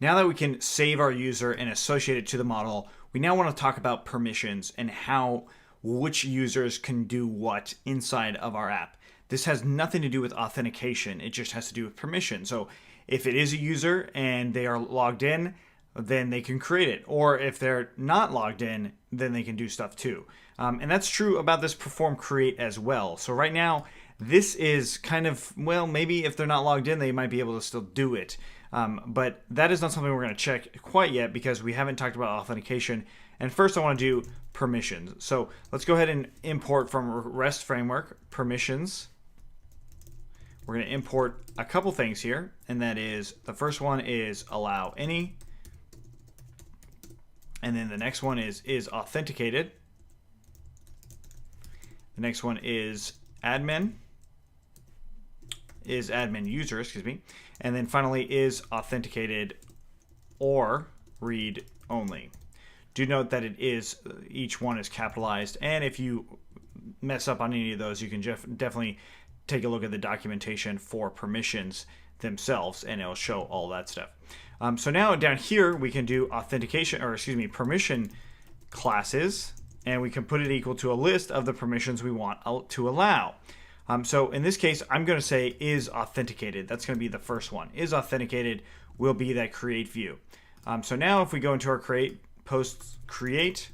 Now that we can save our user and associate it to the model, we now want to talk about permissions and how which users can do what inside of our app. This has nothing to do with authentication. It just has to do with permission. So if it is a user and they are logged in, then they can create it. Or if they're not logged in, then they can do stuff too. And that's true about this perform create as well. So right now, this is kind of, well, maybe if they're not logged in, they might be able to still do it. But that is not something we're going to check quite yet because we haven't talked about authentication. And first I want to do permissions. So let's go ahead and import from REST framework permissions. We're going to import a couple things here, and that is the first one is allow any, and then the next one is authenticated. The next one is admin user, excuse me, and then finally is authenticated or read only. Do note that it is, each one is capitalized, and if you mess up on any of those, you can definitely take a look at the documentation for permissions themselves, and it'll show all that stuff. So now down here we can do authentication, or excuse me, permission classes, and we can put it equal to a list of the permissions we want to allow. So in this case, I'm going to say is authenticated. That's going to be the first one. Is authenticated will be that create view. So now if we go into our post create,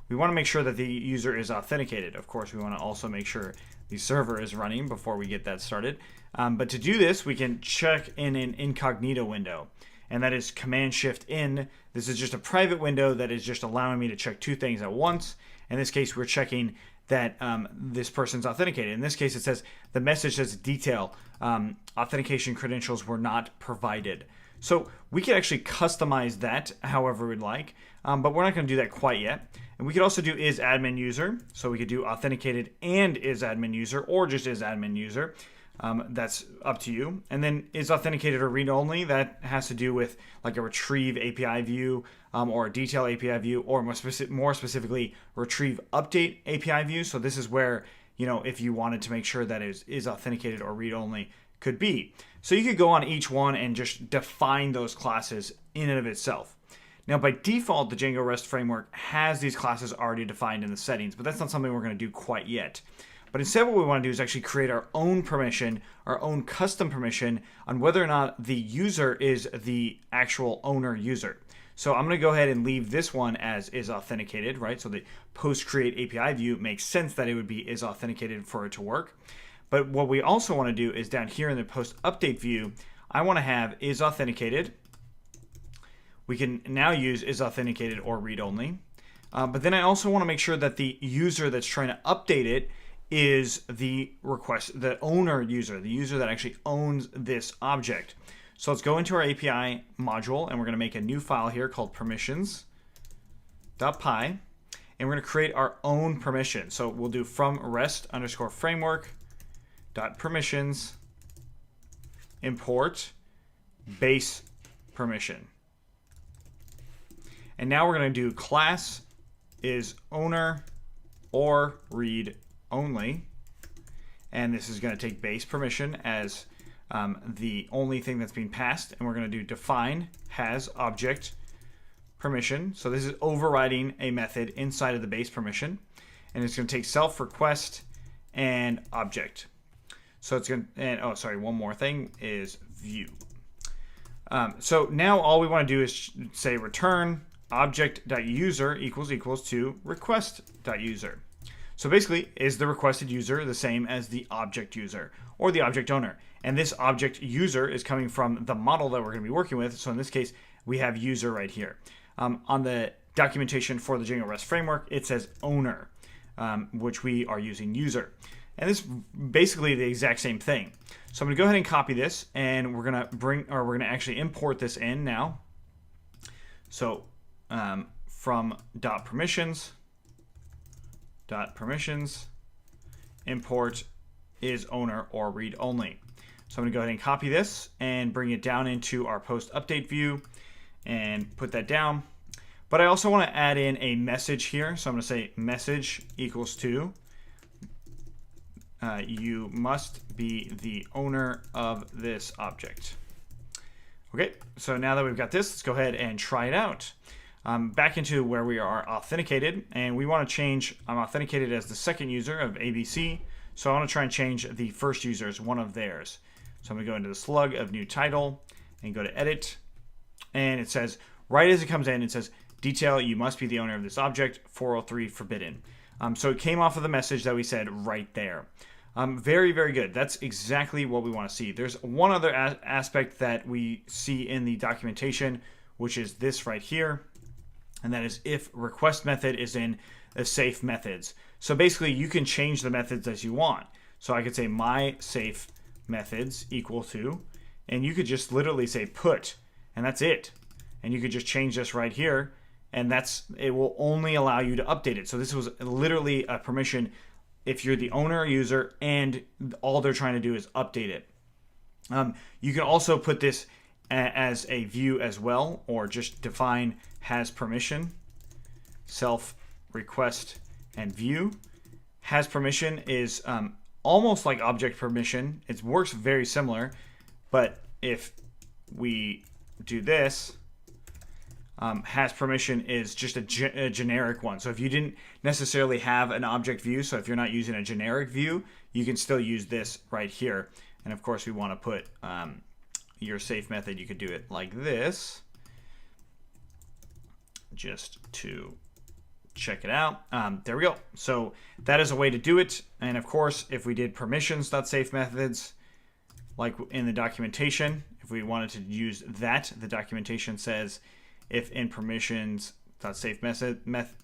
we want to make sure that the user is authenticated. Of course, we want to also make sure the server is running before we get that started. But to do this, we can check in an incognito window, and that is Command-Shift-N. This is just a private window that is just allowing me to check two things at once. In this case, we're checking that this person's authenticated. In this case, it says the message says detail, authentication credentials were not provided. So we can actually customize that however we'd like, but we're not going to do that quite yet. And we could also do is admin user. So we could do authenticated and is admin user, or just is admin user. That's up to you. And then is authenticated or read only. That has to do with like a retrieve API view or a detail API view, or more specifically retrieve update API view. So this is where, you know, if you wanted to make sure that it is authenticated or read only could be. So you could go on each one and just define those classes in and of itself. Now, by default, the Django REST framework has these classes already defined in the settings, but that's not something we're going to do quite yet. But instead, what we want to do is actually create our own permission, our own custom permission on whether or not the user is the actual owner user. So I'm going to go ahead and leave this one as is authenticated, right? So the post create API view makes sense that it would be is authenticated for it to work. But what we also want to do is down here in the post update view, I want to have is authenticated. We can now use is authenticated or read only. But then I also want to make sure that the user that's trying to update it is the owner user, the user that actually owns this object. So let's go into our API module, and we're going to make a new file here called permissions.py, and we're going to create our own permission. So we'll do from rest_framework.permissions import base permission. And now we're going to do class is owner or read only, and this is going to take base permission as the only thing that's being passed, and we're going to do define has object permission. So this is overriding a method inside of the base permission, and it's going to take self request and object. So it's going to, and oh sorry, one more thing is view. So now all we want to do is say return object.user equals to request.user. So basically, is the requested user the same as the object user or the object owner? And this object user is coming from the model that we're going to be working with. So in this case, we have user right here. On the documentation for the Django REST framework, it says owner, which we are using user. And this is basically the exact same thing. So I'm going to go ahead and copy this, and we're going to actually import this in now. So from .permissions import is owner or read only. So I'm going to go ahead and copy this and bring it down into our post update view and put that down. But I also want to add in a message here. So I'm going to say message equals to you must be the owner of this object. Okay, so now that we've got this, let's go ahead and try it out. Back into where we are authenticated, and we want to change, I'm authenticated as the second user of ABC, so I want to try and change the first user as one of theirs. So I'm going to go into the slug of new title and go to edit, and it says, right as it comes in, it says, detail, you must be the owner of this object, 403 forbidden. So it came off of the message that we said right there. Very, very good. That's exactly what we want to see. There's one other aspect that we see in the documentation, which is this right here. And that is if request method is in the safe methods. So basically you can change the methods as you want. So I could say my safe methods equal to, and you could just literally say put, and that's it. And you could just change this right here, and it will only allow you to update it. So this was literally a permission if you're the owner or user and all they're trying to do is update it. You can also put this as a view as well, or just define has permission, self, request, and view. Has permission is almost like object permission. It works very similar, but if we do this, has permission is just a generic one. So if you didn't necessarily have an object view, so if you're not using a generic view, you can still use this right here. And of course we want to put your safe method. You could do it like this just to check it out. There we go. So that is a way to do it. And of course, if we did permissions.safe methods, like in the documentation, if we wanted to use that, the documentation says if in permissions.safe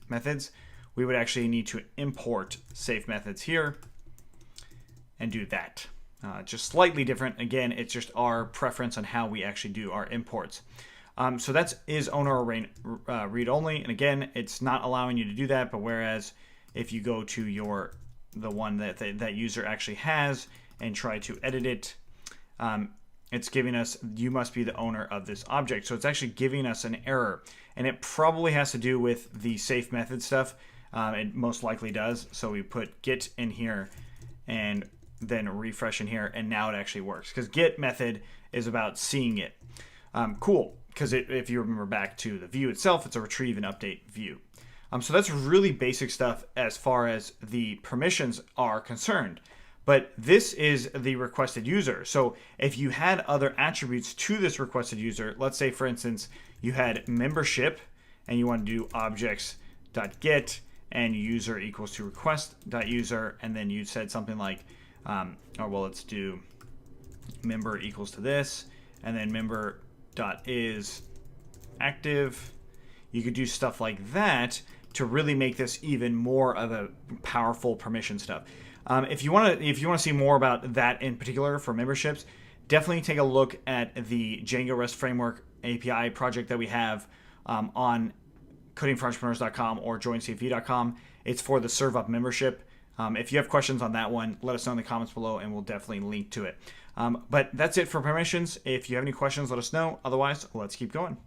methods, we would actually need to import safe methods here and do that. Just slightly different. Again, it's just our preference on how we actually do our imports. So that is owner or read only. And again, it's not allowing you to do that. But whereas if you go to the one that user actually has and try to edit it, it's giving us, you must be the owner of this object. So it's actually giving us an error. And it probably has to do with the safe method stuff. It most likely does. So we put get in here and then refresh in here, and now it actually works. Because get method is about seeing it. Cool, because if you remember back to the view itself, it's a retrieve and update view. So that's really basic stuff as far as the permissions are concerned. But this is the requested user. So if you had other attributes to this requested user, let's say, for instance, you had membership, and you want to do objects.get and user equals to request.user, and then you said something like, let's do member equals to this, and then member.is active. You could do stuff like that to really make this even more of a powerful permission stuff. If you want to see more about that in particular for memberships, definitely take a look at the Django REST Framework API project that we have on codingforentrepreneurs.com or joincfv.com. It's for the Serve Up membership. If you have questions on that one, let us know in the comments below, and we'll definitely link to it. But that's it for permissions. If you have any questions, let us know. Otherwise, let's keep going.